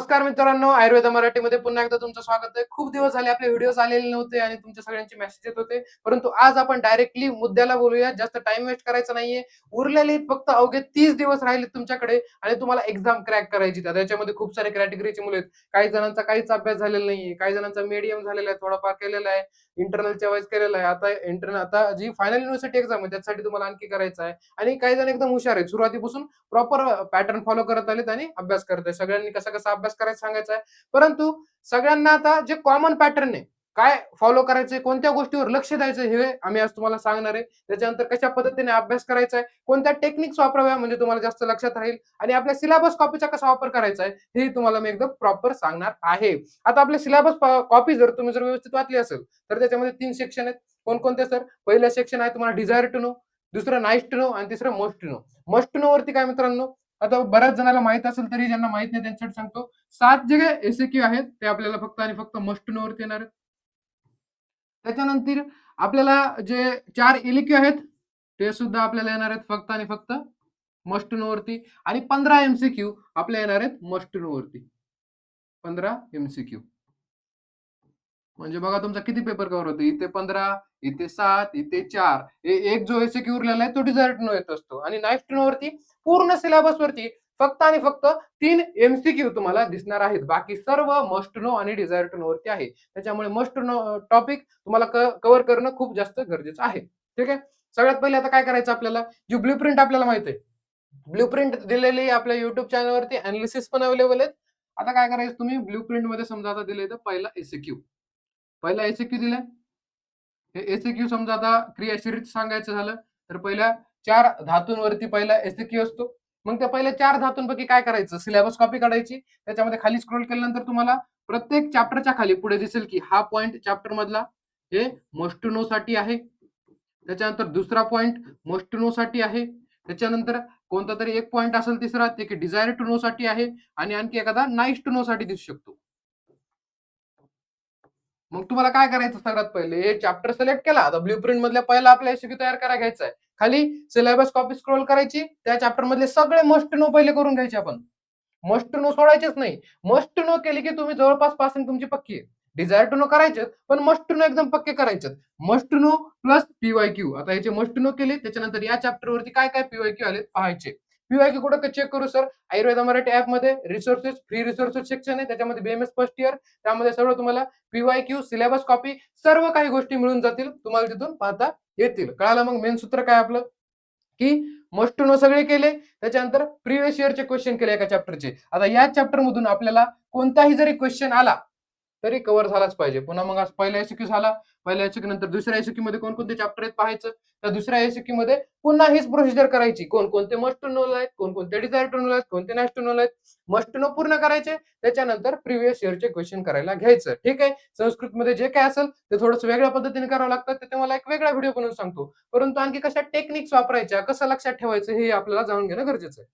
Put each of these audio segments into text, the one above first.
नमस्कार मित्रांनो, आयुर्वेद मराठीमध्ये पुन्हा एकदा तुमचं स्वागत आहे. खूप दिवस झाले आपले व्हिडिओज आलेले नव्हते आणि तुमच्या सगळ्यांचे मेसेज येत होते. परंतु आज आपण डायरेक्टली मुद्द्याला बोलूया. जास्त टाइम वेस्ट करायचा नाहीये. उरलेले फक्त अवघे 30 दिवस राहिले तुमच्याकडे आणि तुम्हाला एक्झाम क्रॅक करायची. तर त्याच्यामध्ये खूप सारे कॅटेगरीचे मुलं आहेत. काही जणांचा काहीच अभ्यास झालेला नाहीये. काही जणांचा मीडियम झालेला आहे, थोडाफार केलेला आहे. इंटरनलच्या वेळेस केलेला आहे. आता जी फायनल युनिव्हर्सिटी एक्झाम आहे त्यासाठी तुम्हाला आणखी करायचं आहे. आणि काही जण एकदम हुशार आहेत. सुरुवातीपासून प्रॉपर पॅटर्न फॉलो करत आलेत आणि अभ्यास करत आहेत. सगळ्यांनी कसा कसा अभ्यास करायचा सांगायचा आहे. परंतु सगळ्यांना आता जे कॉमन पॅटर्न आहे, काय फॉलो करायचंय, कोणत्या गोष्टीवर लक्ष द्यायचं हे आम्ही आज तुम्हाला सांगणार आहे. त्याच्यानंतर कशा पद्धतीने अभ्यास करायचा आहे, कोणत्या टेक्निक्स वापराव्या म्हणजे तुम्हाला जास्त लक्षात राहील आणि आपल्या सिलेबस कॉपीचा कसा वापर करायचा आहे हे तुम्हाला मी एकदम प्रॉपर सांगणार आहे. आता आपल्या सिलेबस कॉपी जर तुम्ही व्यवस्थित वाचली असेल तर त्याच्यामध्ये 3 सेक्शन आहेत. कोणकोणते सर? पहिलं सेक्शन आहे तुम्हाला डिझायर टू नो, दुसरं नाईस टू नो आणि तिसरं most to know. Most to know वरती काय मित्रांनो, आता बऱ्याच जणांना माहित असेल तरी ज्यांना माहित नाही त्यांच्यासाठी सांगतो. 7 जे एसक्यू आहेत ते आपल्याला फक्त आणि फक्त मस्ट टू नो वरती येणार आहेत. त्याच्यानंतर आपल्याला जे 4 एलक्यू आहेत ते सुद्धा आपल्याला येणार आहेत फक्त आणि फक्त मस्ट टू नो वरती आणि 15 एमसीक्यू आपल्या येणार आहेत मस्ट टू नो वरती. 15 एमसीक्यू म्हणजे बघा तुमचा किती पेपर कव्हर होतो. इथे 15, इथे 7, इथे 4. एक जो एसक्यू उरलेला आहे तो डिझायर टू नो येत असतो आणि नाईस टू नो वरती पूर्ण सिलेबस वरती फक्त आणि फक्त 3 एमसीक्यू तुम्हाला दिसणार आहेत. बाकी सर्व मस्ट टू नो आणि डिझायर टू नो वरती आहे. त्याच्यामुळे मस्ट टू नो टॉपिक तुम्हाला कव्हर करणं खूप जास्त गरजेचं आहे. ठीक आहे. सगळ्यात पहिले आता काय करायचं आपल्याला, जी ब्लूप्रिंट आपल्याला माहिती आहे. ब्लूप्रिंट दिलेली आपल्या युट्यूब चॅनलवरती अनालिसिस पण अवेलेबल आहेत. आता काय करायचं तुम्ही ब्लूप्रिंट मध्ये समजा आता दिले तर पहिला एसक्यू. पहिला एसक्यू दिलाय. हे एसक्यू समजा आता क्रियाशील सांगायचं झालं तर पहिल्या 4 धातूंवरती पहिला एसक्यू असतो. मग त्या पहिल्या 4 धातूंपैकी काय करायचं, सिलेबस कॉपी काढायची. त्याच्यामध्ये खाली स्क्रोल केल्यानंतर तुम्हाला प्रत्येक चॅप्टरच्या खाली पुढे दिसेल की हा पॉइंट चॅप्टर मधला हे मोस्ट टू नो साठी आहे. त्याच्यानंतर दुसरा पॉइंट मोस्ट टू नो साठी आहे. त्याच्यानंतर कोणता तरी एक पॉइंट असेल तिसरा ते की डिझायर टू नो साठी आहे आणि आणखी एखादा नाईस टू नो साठी दिसू शकतो. मग तुम्हाला काय करायचं, सगळ्यात पहिले चॅप्टर सिलेक्ट केला. आता ब्लूप्रिंट मधल्या पहिला आपला एसक्यू तयार करायला घ्यायचा आहे. खाली सिलेबस कॉपी स्क्रोल करायची. त्या चॅप्टर मधले सगळे मस्ट टू नो पहिले करून घ्यायचे आपण. मस्ट टू नो सोडायचेच नाही. मस्ट टू नो केली की तुम्ही जवळपास पासिंग तुमची पक्की आहे. डिझायर टू नो करायचे पण मस्ट टू नो एकदम पक्के करायचे. Must to know plus PYQ. आता याचे मस्ट टू नो केले त्याच्यानंतर या चॅप्टर वरती काय काय पीवायक्यू आले पाहायचे. पीवायक्यू कुठं चेक करू सर? आयुर्वेद मराठी ऍप मध्ये रिसोर्सेस, फ्री रिसोर्सेस सेक्शन आहे. त्याच्यामध्ये बीएमएस फर्स्ट इयर, त्यामध्ये सर्व तुम्हाला पीवायक्यू, सिलेबस कॉपी सर्व काही गोष्टी मिळून जातील. तुम्हाला तिथून पाहता येतील. कळालं? मग मेन सूत्र काय आपलं की मस्ट टू नो सगळे केले. त्याच्यानंतर प्रिव्हियस इयरचे क्वेश्चन केले एका चॅप्टरचे. आता या चॅप्टर मधून आपल्याला कोणताही जरी क्वेश्चन आला तरी कव्हर झालाच पाहिजे. पुन्हा मग आज पहिला एसक्यू झाला. पहिल्या एसक्यू नंतर दुसऱ्या एसक्यू मध्ये कोणकोणते चॅप्टर आहेत पाहायचं. त्या दुसऱ्या एसक्यू मध्ये पुन्हा हीच प्रोसिजर करायची. कोणकोणते मस्ट टू नो आहेत, कोणकोणते डिझायर टू नो आहेत, कोणते नाईस टू नो आहेत. मस्ट टू नो पूर्ण करायचे. त्याच्यानंतर प्रिव्हियस इयरचे क्वेश्चन करायला घ्यायचं. ठीक आहे. संस्कृत मध्ये जे काय असेल ते थोडंसं वेगळ्या पद्धतीने करावं लागतं. ते तुम्हाला एक वेगळा व्हिडिओ बनवून सांगतो. परंतु आणखी कशा टेक्निक्स वापरायच्या, कसं लक्षात ठेवायचं हे आपल्याला जाणून घेणं गरजेचं आहे.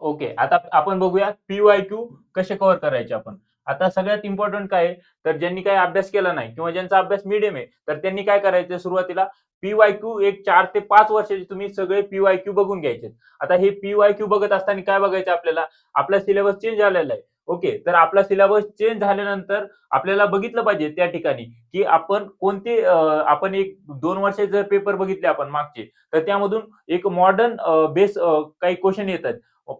ओके, आता आपण बघूया पीवायक्यू कसे कव्हर करायचे आपण. आता सगळ्यात इम्पॉर्टंट काय आहे, तर ज्यांनी काही अभ्यास केला नाही किंवा ज्यांचा अभ्यास मीडियम आहे तर त्यांनी काय करायचं, सुरुवातीला पीवायक्यू एक 4 ते 5 वर्षाचे तुम्ही सगळे पीवायक्यू बघून घ्यायचे. आता हे पीवायक्यू बघत असताना काय बघायचं आपल्याला, आपला सिलेबस चेंज झालेला आहे. ओके, तर आपला सिलेबस चेंज झाल्यानंतर आपल्याला बघितलं पाहिजे त्या ठिकाणी की आपण कोणते आपण एक 2 वर्षाचे जर पेपर बघितले आपण मागचे, तर त्यामधून एक मॉडर्न बेस काही क्वेश्चन येतात.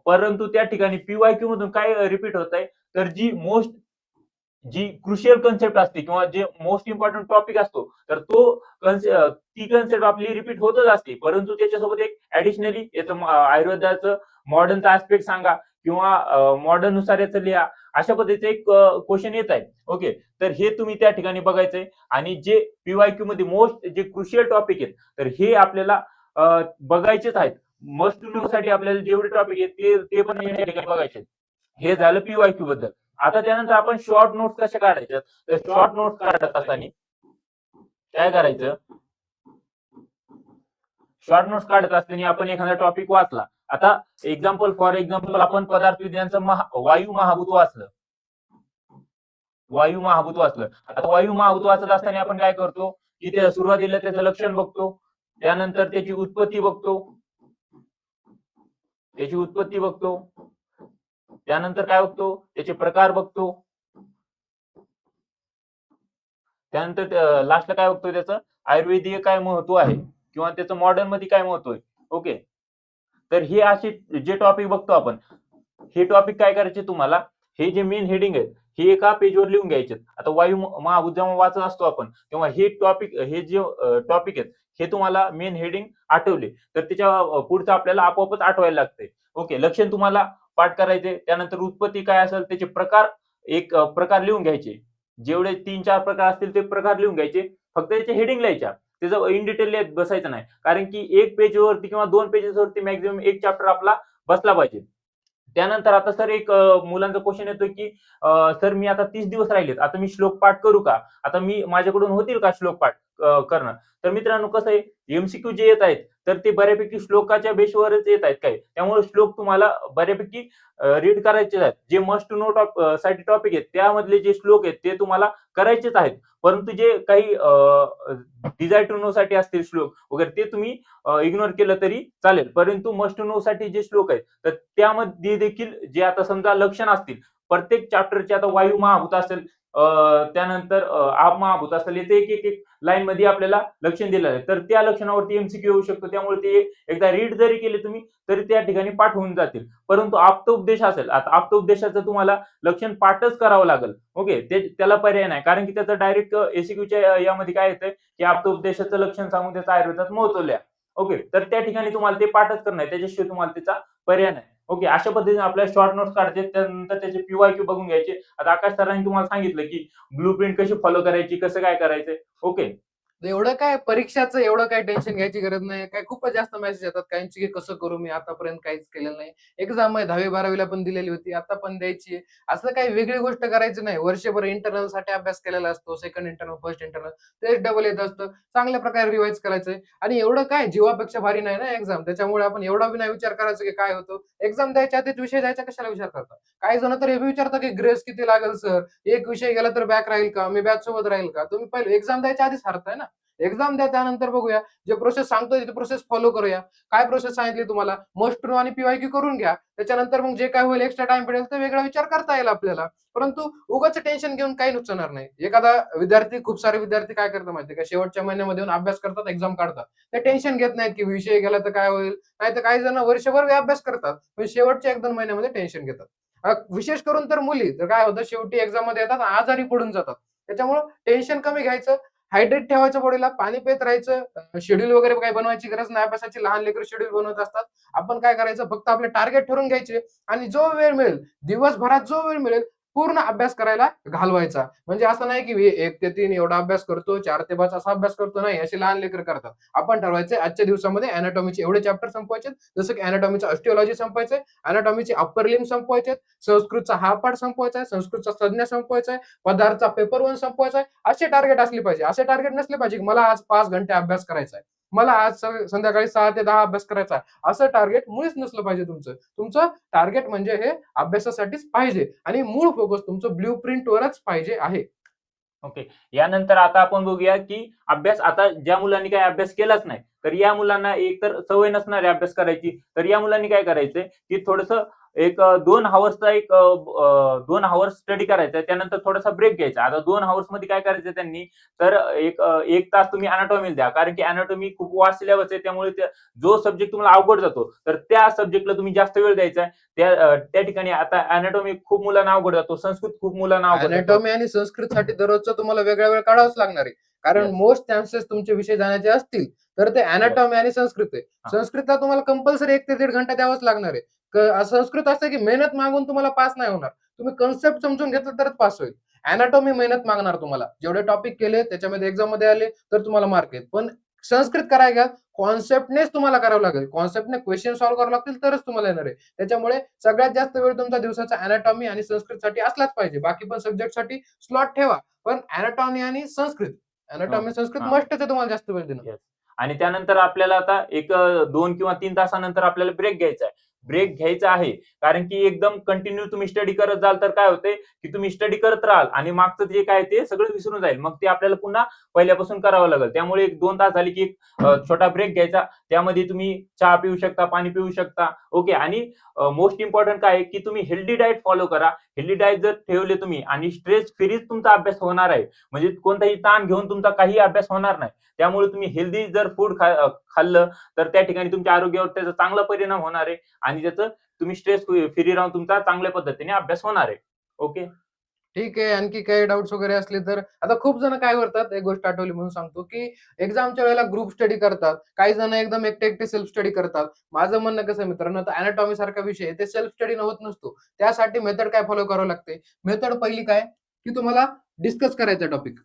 परंतु त्या ठिकाणी पीवायक्यू मधून काय रिपीट होत आहे, तर जी क्रुशियल कन्सेप्ट असते किंवा जे मोस्ट इम्पॉर्टंट टॉपिक असतो तर ती कन्सेप्ट आपली रिपीट होतच असते. परंतु त्याच्यासोबत एक ऍडिशनली याचं आयुर्वेदाचं मॉडर्नचा ऍस्पेक्ट सांगा किंवा मॉडर्न नुसार याचं लिहा, अशा पद्धतीचे एक क्वेश्चन येत आहे. ओके, तर हे तुम्ही त्या ठिकाणी बघायचंय. आणि जे पीवायक्यू मध्ये मोस्ट जे क्रुशियल टॉपिक आहेत तर हे आपल्याला बघायचेच आहेत. मस्ट टू नो साठी आपल्याला जेवढे टॉपिक आहेत ते पण या ठिकाणी बघायचे. हे झालं पीवायक्यू बद्दल. आता त्यानंतर आपण शॉर्ट नोट्स कशा काढायच्या, तर शॉर्ट नोट्स काढत असताना काय करायचं, शॉर्ट नोट्स काढत असताना आपण एखादा टॉपिक वाचला. आता फॉर एक्झाम्पल आपण पदार्थ विज्ञानचं वायू महाभूत वाचलं. आता वायू महाभूत वाचत असताना आपण काय करतो की त्या सुरुवातीला त्याचं लक्षण बघतो, त्यानंतर त्याची उत्पत्ती बघतो, त्यानंतर काय बघतो, त्याचे प्रकार बघतो. त्यानंतर लास्टला काय बघतो, त्याचं आयुर्वेदीय काय महत्व आहे किंवा त्याचं मॉडर्न मध्ये काय महत्व आहे. ओके, तर हे असे जे टॉपिक बघतो आपण, हे टॉपिक काय करायचे तुम्हाला, हे जे मेन हेडिंग आहेत हे एका पेजवर लिहून घ्यायचे. आता वायू महाभूत जेव्हा वाचत असतो आपण, तेव्हा हे टॉपिक, हे जे टॉपिक आहेत हे तुम्हाला मेन हेडिंग आठवले तर त्याच्या पुढचं आपल्याला आपोआपच आठवायला लागते. ओके, लक्षण तुम्हाला पाठ करायचे. त्यानंतर उत्पत्ती काय असेल त्याचे प्रकार, एक प्रकार लिहून घ्यायचे. जेवढे 3-4 प्रकार असतील ते प्रकार लिहून घ्यायचे. फक्त त्याचे हेडिंग लिहायच्या, त्याचं इन डिटेल लिहत बसायचं नाही. कारण की 1 पेजवरती किंवा 2 पेजेसवरती मॅक्सिमम एक चॅप्टर आपला बसला पाहिजे. त्यानंतर आता सर एक मुलांचा क्वेश्चन येतो की सर मी आता 30 दिवस राहिलेत, आता मी श्लोक पाठ करू का? आता माझ्याकडून होतील का श्लोक पाठ करणं? तर मित्रांनो कसं आहे, एमसीक्यू जे येत आहेत तर ते बऱ्यापैकी श्लोकाच्या बेसवरच येत आहेत काही. त्यामुळे श्लोक तुम्हाला बऱ्यापैकी रीड करायचे आहेत. जे मस्ट टू नो साठी टॉपिक आहेत त्यामधले जे श्लोक आहेत ते तुम्हाला करायचेच आहेत. परंतु जे काही डिझायर टू नो साठी असतील श्लोक वगैरे ते तुम्ही इग्नोर केलं तरी चालेल. परंतु मस्ट टू नो साठी जे श्लोक आहेत तर त्यामध्ये देखील जे आता समजा लक्षण असतील, प्रत्येक चॅप्टरचे आता वायू महाभूत असेल, त्यानंतर आप महाभूत असेल, याचे एक लाईन मध्ये आपल्याला लक्षण दिलं आहे. तर त्या लक्षणावरती एमसीक्यू येऊ शकतो. त्यामुळे ते एकदा रीड जरी केले तुम्ही तरी त्या ठिकाणी पाठ होऊन जातील. परंतु आप्तोपदेश असेल, आता आप्तोपदेशाचं तुम्हाला लक्षण पाठच करावं लागेल. ओके, त्याला पर्याय नाही. कारण की त्याचं डायरेक्ट एसीक्यूच्या यामध्ये काय येतंय की आप्तोपदेशाचं लक्षण सांगून त्याचं आयुर्वेदात महत्व लिहा. ओके, तर त्या ठिकाणी तुम्हाला ते पाठच करणं आहे, त्याच्याशिवाय तुम्हाला त्याचा पर्याय नाही. ओके, अशा पद्धतीने आपल्याला शॉर्ट नोट्स काढायचे, त्यानंतर त्याचे पीवायक्यू बघून घ्यायचे. आता आकाश सरांनी तुम्हाला सांगितलं की ब्लूप्रिंट कशी फॉलो करायची, कसं काय करायचं. ओके, एवढं काय परीक्षाचं एवढं काय टेन्शन घ्यायची गरज नाही. काय खूपच जास्त मेसेज येतात काहींची की कसं करू, मी आतापर्यंत काहीच केलेलं नाही. एक्झाम आहे 10वी-12वीला पण दिलेली होती, आता पण द्यायची आहे. असं काही वेगळी गोष्ट करायची नाही. वर्षभर इंटरनलसाठी अभ्यास केलेला असतो. सेकंड इंटरनल, फर्स्ट इंटरनल तेच डबल येत असतं. चांगल्या प्रकारे रिवाईज करायचंय आणि एवढं काय जीवापेक्षा भारी नाही ना एक्झाम. त्याच्यामुळे आपण एवढा बी नाही विचार करायचा की काय होतं. एक्झाम द्यायच्या आधीच विषय द्यायचा कशाला विचार करता. काही जण तर हे बी विचारतात की ग्रेस किती लागेल सर? एक विषय गेला तर बॅक राहील का? मी बॅच सोबत राहील का? तुम्ही पहिले एक्झाम द्यायच्या आधीच हारताय ना. एक्झाम द्या त्यानंतर बघूया. जे प्रोसेस सांगतोय ती प्रोसेस फॉलो करूया. काय प्रोसेस सांगितली तुम्हाला? मस्ट टू नो आणि पीवायक्यू करून घ्या. त्याच्यानंतर मग जे काय होईल एक्स्ट्रा टाईम पडेल तर वेगळा विचार करता येईल आपल्याला. परंतु उगाच टेन्शन घेऊन काही नुकसान होणार नाही. एखादा विद्यार्थी, खूप सारे विद्यार्थी काय करतात माहिती आहे का? शेवटच्या महिन्यामध्ये येऊन अभ्यास करतात, एक्झाम काढतात. ते टेन्शन घेत नाहीत की विषय गेला तर काय होईल? नाहीतर काही जण वर्षभर अभ्यास करतात. पण शेवटच्या 1-2 महिन्यामध्ये टेन्शन घेतात. विशेष करून तर मुली तर काय होतं शेवटी एक्झाममध्ये येतात आजारी पडून जातात. त्याच्यामुळं टेन्शन कमी घ्यायचं. हायड्रेट ठेवायचं बॉडीला, पाणी पीत राहायचं. शेड्यूल वगैरे काही बनवायची गरज नाही अभ्यासाची. लहान लेकरं शेड्यूल बनवत असतात. आपण काय करायचं फक्त आपले टार्गेट ठरवून घ्यायचे आणि जो वेळ मिळेल, दिवसभरात जो वेळ मिळेल पूर्ण अभ्यास करायला घालवायचा. म्हणजे असं नाही की 1 ते 3 एवढा अभ्यास करतो, 4 ते 5 असा अभ्यास करतो नाही, असे लहान लेकरं करतात. आपण ठरवायचं आजच्या दिवसामध्ये एनाटॉमीचे एवढे चॅप्टर संपवायचे. जसं की एनाटॉमीचं ऑस्टिओलॉजी संपवायचंय, एनाटॉमीचे अप्पर लिंब संपवायचे, संस्कृतचा हा पाठ संपवायचा आहे, संस्कृतचा संज्ञा संपवायचा आहे, पदार्थचा पेपर 1 संपवायचा आहे. असे टार्गेट असले पाहिजे. असे टार्गेट नसले पाहिजे की मला आज 5 घंटे अभ्यास करायचा आहे. मला आज संध्याकाळी 6 ते 10 अभ्यास करायचा आहे. असं टार्गेट मुळीच नसलं पाहिजे तुमचं. तुमचं टार्गेट म्हणजे हे अभ्यासासाठीच पाहिजे आणि मूळ फोकस तुमचं ब्लू प्रिंटवरच पाहिजे आहे. ओके. यानंतर आता आपण बघूया की अभ्यास, आता ज्या मुलांनी काही अभ्यास केलाच नाही, तर या मुलांना एक तर सवय नसणार आहे अभ्यास करायची. तर या मुलांनी काय करायचंय की थोडंसं एक 2 हॉर्सचा 2 हॉर्स स्टडी करायचा. त्यानंतर थोडासा ब्रेक घ्यायचा. आता 2 हॉर्स मध्ये काय करायचं त्यांनी, तर 1 तास तुम्ही अनाटॉमीला द्या. कारण की अनाटॉमी खूप वास्ट सिलेबस आहे. त्यामुळे जो सब्जेक्ट तुम्हाला अवघड जातो, तर त्या सब्जेक्टला तुम्ही जास्त वेळ द्यायचा आहे. त्या ठिकाणी आता अनाटॉमी खूप मुलांना अवघड जातो. संस्कृत खूप मुलांना अवघड जातो. अनॅटॉमी आणि संस्कृतसाठी दररोजचा तुम्हाला वेगळा वेळ काढावाच लागणार आहे. कारण येस, मोस्ट चान्सेस तुमचे विषय जाण्याचे असतील, तर ते येस. अनॅटॉमी आणि संस्कृत आहे. हां. संस्कृतला तुम्हाला कंपल्सरी 1 ते 1.5 घंटा द्यावाच लागणार आहे. संस्कृत असं की मेहनत मागून तुम्हाला पास नाही होणार. तुम्ही कन्सेप्ट समजून घेतलं तरच पास होईल. अनॅटॉमी मेहनत मागणार तुम्हाला. जेवढे टॉपिक केले त्याच्यामध्ये एक्झाममध्ये आले तर तुम्हाला मार्क आहेत. पण संस्कृत करायला घ्या, कॉन्सेप्टनेच तुम्हाला करावं लागेल. कॉन्सेप्टने क्वेश्चन सॉल्व्ह करावे लागतील तरच तुम्हाला येणार आहे. त्याच्यामुळे सगळ्यात जास्त वेळ तुमचा दिवसाचा अनॅटॉमी आणि संस्कृतसाठी असलाच पाहिजे. बाकी पण सब्जेक्टसाठी स्लॉट ठेवा. पण अनॅटॉमी आणि संस्कृत, अनॅटॉमी संस्कृत हां. मस्टच आहे तुम्हाला जास्त वेळ देणं. येस. आणि त्यानंतर आपल्याला आता एक 2 किंवा 3 तासानंतर आपल्याला ब्रेक घ्यायचा आहे. ब्रेक घ्यायचा आहे. कारण की एकदम कंटिन्यू तुम्ही स्टडी करत जाल तर काय होते की तुम्ही स्टडी करत राहाल आणि मागचं जे काय ते सगळं विसरून जाईल. मग ते आपल्याला पुन्हा पहिल्यापासून करावं लागेल. त्यामुळे 1-2 तास झाले की एक छोटा ब्रेक घ्यायचा. त्यामध्ये तुम्ही चहा पिऊ शकता, पाणी पिऊ शकता. ओके. आणि मोस्ट इम्पॉर्टंट काय आहे की तुम्ही हेल्दी डाएट फॉलो करा. हेल्दी डाएट जर ठेवले तुम्ही आणि स्ट्रेस फ्रीच तुमचा अभ्यास होणार आहे. म्हणजे कोणताही ताण घेऊन तुमचा काही अभ्यास होणार नाही. त्यामुळे तुम्ही हेल्दी जर फूड खाल्लं तर त्या ठिकाणी तुमच्या आरोग्यावर त्याचा चांगला परिणाम होणार आहे आणि त्याचं तुम्ही स्ट्रेस फ्री राहून तुमचा चांगल्या पद्धतीने अभ्यास होणार आहे. ओके. ठीक आहे. आणखी काही डाउट्स वगैरे असले तर आता खूप जण काय करतात, एक गोष्ट आठवली म्हणून सांगतो, की एक्झामच्या वेळेला ग्रुप स्टडी करतात. काही जण एकदम एकटे-एकटे सेल्फ स्टडी करतात. माझं म्हणणं कसं आहे मित्रांनो, आता एनाटॉमी सारखा विषय आहे, ते सेल्फ स्टडी होत नसतो. त्यासाठी मेथड काय फॉलो करावं लागते? मेथड पहिली काय, की तुम्हाला डिस्कस करायचा टॉपिक.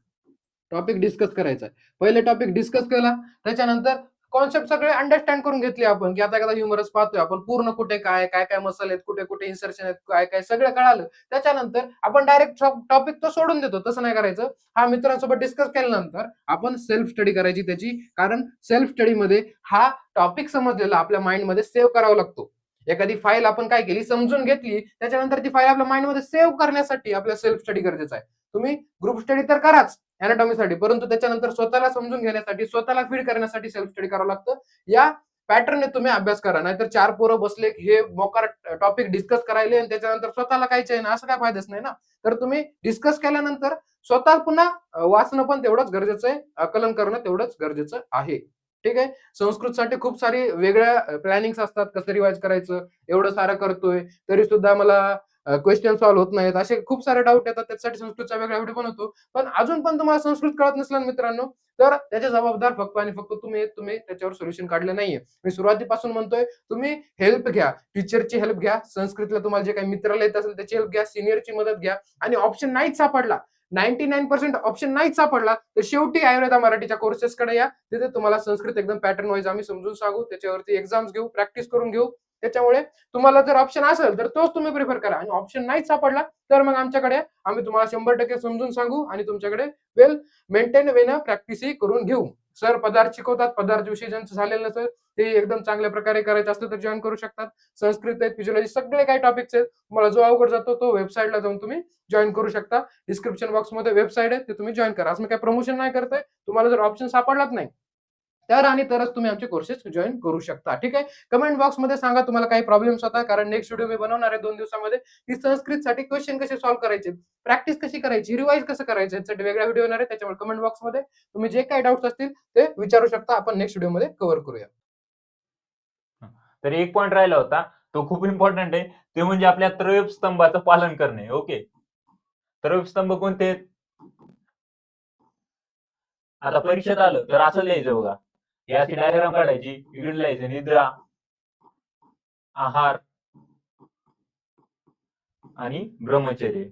टॉपिक डिस्कस करायचा आहे. पहिले टॉपिक डिस्कस केला, त्याच्यानंतर कॉन्सेप्ट सगळे अंडरस्टँड करून घेतले आपण, की आता एखादा ह्युमरस पाहतोय आपण पूर्ण कुठे काय, काय-काय मसल आहेत, कुठे-कुठे इन्सर्शन आहेत, काय-काय सगळं कळालं. त्याच्यानंतर आपण डायरेक्ट टॉपिक तो सोडून देतो. तसं नाही करायचं. हा मित्रांसोबत डिस्कस केल्यानंतर आपण सेल्फ स्टडी करायची त्याची. कारण सेल्फ स्टडीमध्ये हा टॉपिक समजलेला आपल्या माइंडमध्ये सेव्ह करावा लागतो. एखादी फाईल आपण काय केली, समजून घेतली, त्याच्यानंतर ती फाईल आपल्या माइंडमध्ये सेव्ह करण्यासाठी आपल्याला सेल्फ स्टडी गरजेचं आहे. तुम्ही ग्रुप स्टडी तर कराच एनाटॉमीसाठी, परंतु त्याच्यानंतर स्वतःला समजून घेण्यासाठी, स्वतःला फीड करण्यासाठी सेल्फ स्टडी करावं लागतं. या पॅटर्नने तुम्ही अभ्यास करा. नाहीतर 4 पोरं बसले, हे मोकार टॉपिक डिस्कस करायले आणि त्याच्यानंतर स्वतःला काहीच आहे ना, असं काय फायदाच नाही ना. तर तुम्ही डिस्कस केल्यानंतर स्वतः पुन्हा वाचणं पण तेवढंच गरजेचं आहे. आकलन करणं तेवढंच गरजेचं आहे. ठीक आहे. संस्कृतसाठी खूप सारी वेगळ्या प्लॅनिंग्स असतात. कसं रिवाईज करायचं, एवढं सारं करतोय, तरी सुद्धा मला क्वेश्चन सॉल्व्ह होत नाहीत. असे खूप सारे डाऊट येतात. त्याच्यासाठी संस्कृतचा वेगळा व्हिडिओ बनवतो. पण अजून पण तुम्हाला संस्कृत कळत नसलं मित्रांनो, तर त्याचे जबाबदार फक्त आणि फक्त तुम्ही त्याच्यावर सोल्युशन काढलं नाहीये. मी सुरुवातीपासून म्हणतोय, तुम्ही हेल्प घ्या. टीचरची हेल्प घ्या. संस्कृतला तुम्हाला जे काही मित्राला येत असेल त्याची हेल्प घ्या. सीनियरची मदत घ्या आणि ऑप्शन नाहीच सापडला, 99% ऑप्शन नाहीच सापडला, तर शेवटी आयुर्वेदा मराठीच्या कोर्सेसकडे या. तिथे तुम्हाला संस्कृत एकदम पॅटर्न वाईज आम्ही समजून सांगू. त्याच्यावरती एक्झाम्स घेऊ, प्रॅक्टिस करून घेऊ. त्याच्यामुळे तुम्हाला जर ऑप्शन असेल तर तोच तुम्ही प्रिफर करा आणि ऑप्शन नाहीच सापडला तर मग आमच्याकडे या. आम्ही तुम्हाला 100% समजून सांगू आणि तुमच्याकडे वेल मेंटेन वेनं प्रॅक्टिसही करून घेऊ. सर पदार्थ शिकवतात. पदार्थ विषय ज्यांचं झालेलं नसेल ते एकदम चांगल्या प्रकारे करायचं असलं तर जॉईन करू शकतात. संस्कृत आहेत, फिजिओलॉजी सगळे काही टॉपिक्स आहेत. तुम्हाला जो अवघड जातो तो वेबसाईटला जाऊन तुम्ही जॉईन करू शकता. डिस्क्रिप्शन बॉक्समध्ये वेबसाईट आहे, ते तुम्ही जॉईन करा. असं मी काही प्रमोशन नाही करतोय. तुम्हाला जर ऑप्शन सापडलाच नाही तर आणि तरच तुम्ही आमचे कोर्सेस जॉईन करू शकता. ठीक आहे. कमेंट बॉक्समध्ये सांगा तुम्हाला काही प्रॉब्लेम्स होता, कारण नेक्स्ट व्हिडिओ मी बनवणार आहे 2 दिवसामध्ये, की संस्कृतसाठी क्वेश्चन कसे सॉल्व्ह करायचे, प्रॅक्टिस कशी करायची, रिवाइज कसं करायचं, यासाठी वेगळा व्हिडिओ येणार आहे. त्याच्यामुळे कमेंट बॉक्समध्ये तुम्ही जे काही डाउट्स असतील ते विचारू शकता. आपण नेक्स्ट व्हिडिओमध्ये कव्हर करूया. तर एक पॉइंट राहिला होता. तो खूप इम्पॉर्टंट आहे. ते म्हणजे आपल्या त्रयस्थ स्तंभाचं पालन करणे. ओके. त्रयस्थ स्तंभ कोणते आहेत? आता परीक्षेत आलं तर असं लिहायचं बघा. ही अशी डायग्राम काढायची. इकडे लिहायचं निद्रा, आहार आणि ब्रह्मचर्य.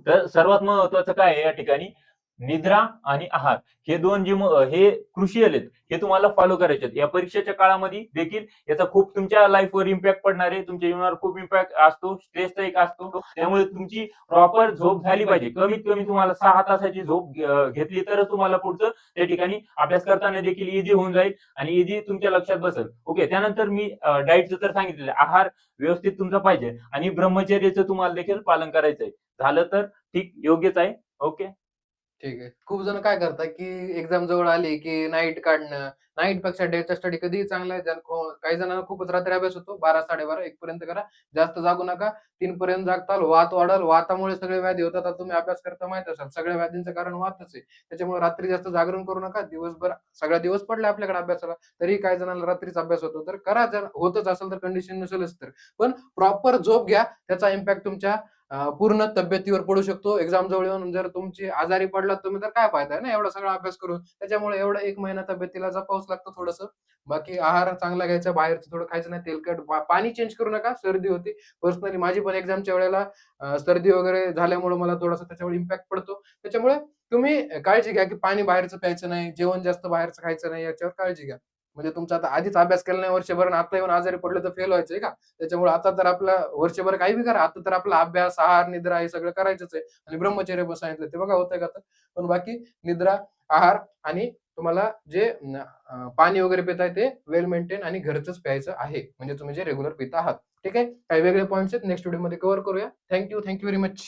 तर सर्वात महत्वाचं काय आहे या ठिकाणी, निद्रा आणि आहार हे दोन जे हे क्रुशियल आहेत, हे तुम्हाला फॉलो करायचे आहेत. या परीक्षेच्या काळामध्ये देखील याचा खूप तुमच्या लाईफवर इम्पॅक्ट पडणार आहे. तुमच्या जीवनावर खूप इम्पॅक्ट असतो. स्ट्रेसचा एक असतो. त्यामुळे तुमची प्रॉपर झोप झाली पाहिजे. कमीत कमी तुम्हाला 6 तासाची झोप घेतली तरच तुम्हाला पुढचं त्या ठिकाणी अभ्यास करताना देखील इझी होऊन जाईल आणि इझी तुमच्या लक्षात बसेल. ओके. त्यानंतर मी डाएटचं तर सांगितलेलं आहे. आहार व्यवस्थित तुमचा पाहिजे आणि ब्रह्मचर्याचं तुम्हाला देखील पालन करायचंय. झालं तर ठीक, योग्यच आहे. ओके. ठीक आहे. खूप जण काय करतात, की एक्झाम जवळ आली, की नाईट काढणं. नाईटपेक्षा डेचा स्टडी कधीही चांगला आहे. काही जणांना खूपच रात्री अभ्यास होतो. 12, 12:30, 1 पर्यंत करा. जास्त जागू नका. 3 पर्यंत जागताल, वात वाढल. वातामुळे सगळे व्याधी होतात. आता तुम्ही अभ्यास करता माहीत असेल. सगळ्या व्याधींचं कारण वातच आहे. त्याच्यामुळे रात्री जास्त जागरण करू नका. दिवसभर सगळा दिवस पडला आपल्याकडे अभ्यासाला, तरी काही जणांना रात्रीच अभ्यास होतो. तर करा, जर होतच असेल तर, कंडिशन नसेलच तर. पण प्रॉपर झोप घ्या. त्याचा इम्पॅक्ट तुमच्या पूर्ण तब्येतीवर पडू शकतो. एक्झाम जवळ येऊन जर तुमची आजारी पडलात तुम्ही तर काय फायदा आहे ना एवढा सगळा अभ्यास करून. त्याच्यामुळे एवढा 1 महिना तब्येतीला जपावंच लागतं थोडंसं. बाकी आहार चांगला घ्यायचा, बाहेरचं थोडं खायचं नाही, तेलकट. पाणी चेंज करू नका, सर्दी होते. पर्सनली माझी पण एक्झामच्या वेळेला सर्दी वगैरे झाल्यामुळे मला थोडासा त्याच्यावर इम्पॅक्ट पडतो. त्याच्यामुळे तुम्ही काळजी घ्या, की पाणी बाहेरचं प्यायचं नाही, जेवण जास्त बाहेरचं खायचं नाही, याच्यावर काळजी घ्या. म्हणजे तुमचा आता आधीच अभ्यास केला नाही वर्षभर आणि आता येऊन आजारी पडलं तर फेल व्हायचंय का? त्याच्यामुळे आता तर आपला वर्षभर काही बी करा. आता तर आपला अभ्यास, आहार, निद्रा हे सगळं करायचंच आहे आणि ब्रह्मचर्य पण सांगितलं. ते बघा होतंय का तर. पण बाकी निद्रा, आहार आणि तुम्हाला जे पाणी वगैरे पिताय ते वेल मेंटेन आणि घरचंच प्यायचं आहे, म्हणजे तुम्ही जे रेग्युलर पिता आहात. ठीक आहे. काही वेगळे पॉइंट्स आहेत नेक्स्ट व्हिडिओमध्ये कव्हर करूया. Thank you very much.